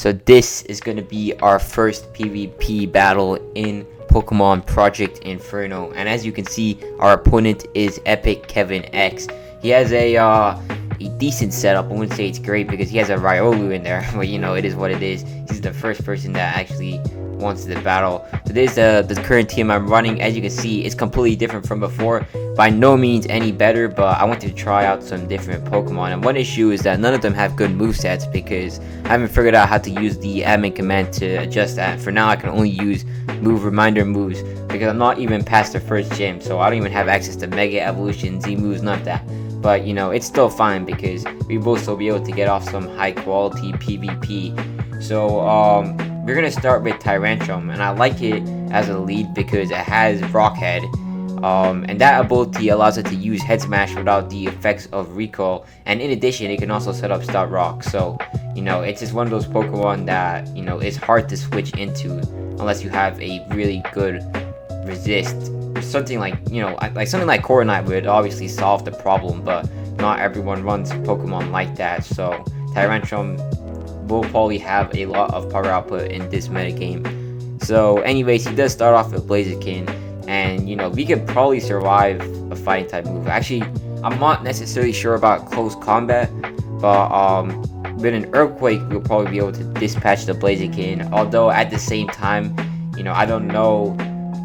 So this is going to be our first PvP battle in Pokemon Project Inferno, and as you can see, our opponent is Epic Kevin X. He has a decent setup. I wouldn't say it's great because he has a Riolu in there, but you know, it is what it is. He's the first person that actually wants the battle. So this is the current team I'm running. As you can see, it's completely different from before. By no means any better, but I wanted to try out some different Pokemon. And one issue is that none of them have good movesets because I haven't figured out how to use the admin command to adjust that. For now, I can only use move reminder moves because I'm not even past the first gym, so I don't even have access to Mega Evolution, Z moves, none of that. But you know, it's still fine because we will still be able to get off some high quality PvP. So we're gonna start with Tyrantrum, and I like it as a lead because it has Rock Head. And that ability allows it to use Head Smash without the effects of Recall, and in addition it can also set up Start Rock. So you know, it's just one of those Pokemon that, you know, is hard to switch into unless you have a really good resist. Something like, you know, like something like Corviknight would obviously solve the problem, but not everyone runs Pokemon like that. So Tyrantrum will probably have a lot of power output in this metagame. So anyways, he does start off with Blaziken, and you know, we could probably survive a fighting type move. Actually, I'm not necessarily sure about close combat, but with an Earthquake we'll probably be able to dispatch the Blaziken. Although at the same time, you know, I don't know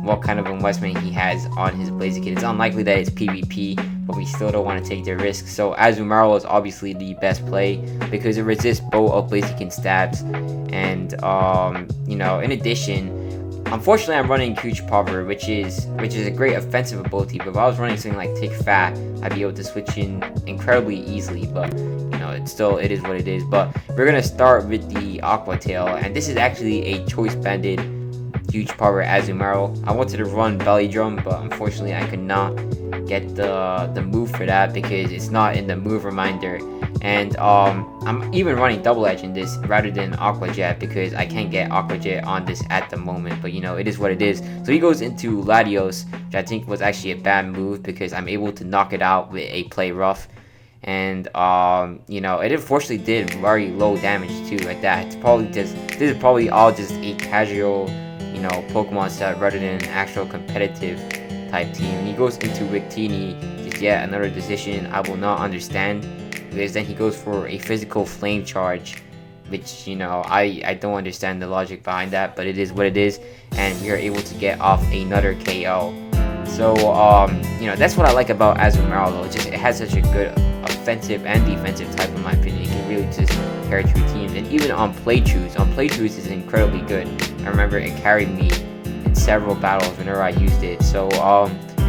what kind of investment he has on his Blaziken. It's unlikely that it's PvP, but we still don't want to take the risk. So Azumarill is obviously the best play because it resists both of Blaziken stabs, and you know, in addition, unfortunately, I'm running Huge Power, which is a great offensive ability. But if I was running something like Tick Fat, I'd be able to switch in incredibly easily. But you know, it is what it is. But we're gonna start with the Aqua Tail, and this is actually a choice banded Huge Power Azumarill. I wanted to run Belly Drum, but unfortunately, I could not get the move for that because it's not in the move reminder. And I'm even running Double Edge in this rather than Aqua Jet because I can't get Aqua Jet on this at the moment. But you know, it is what it is. So he goes into Latios, which I think was actually a bad move because I'm able to knock it out with a Play Rough. And you know, it unfortunately did very low damage too at that. It's probably just, this is probably all just a casual, you know, Pokemon set rather than an actual competitive type team. And he goes into Victini, just yet another decision I will not understand, because then he goes for a physical flame charge, which, you know, I don't understand the logic behind that, but it is what it is, and we are able to get off another KO. So you know, that's what I like about Azumarill though. It has such a good offensive and defensive type, in my opinion. It can really just carry through teams, and even on playthroughs is incredibly good. I remember it carried me in several battles whenever I used it. So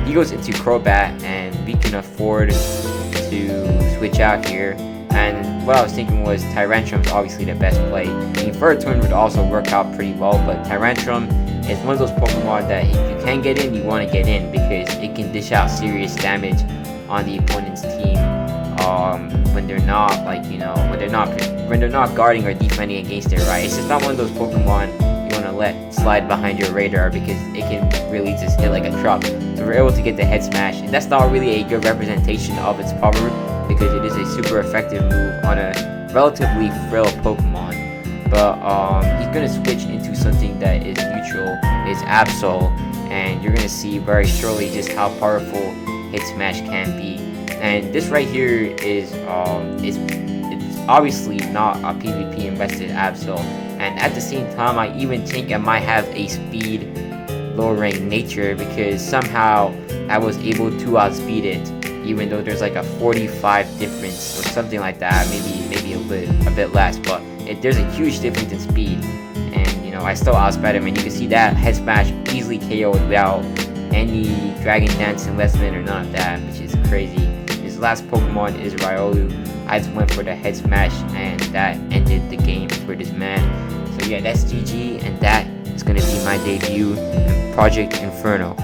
he goes into Crobat, and we can afford to switch out here. And what I was thinking was Tyrantrum is obviously the best play. Inferno Twin would also work out pretty well, but Tyrantrum is one of those Pokemon that if you can get in, you want to get in because it can dish out serious damage on the opponent's team when they're not, like, you know, when they're not guarding or defending against it, right? It's just not one of those Pokemon you want to let slide behind your radar because it can really just hit like a truck. So we're able to get the Head Smash, and that's not really a good representation of its power because it is a super effective move on a relatively frail Pokemon. But he's gonna switch into something that is neutral, is Absol, and you're gonna see very shortly just how powerful Hit Smash can be. And this right here is it's obviously not a PvP invested Absol, and at the same time I even think I might have a speed lowering nature because somehow I was able to outspeed it, even though there's like a 45 difference or something like that, maybe a bit less, but there's a huge difference in speed, and you know, I still outsped him. And you can see that Head Smash easily KO'd without any Dragon Dance investment or none of that, which is crazy. His last Pokemon is Riolu. I just went for the Head Smash, and that ended the game for this man. So yeah, that's GG, and that is going to be my debut in Project Inferno.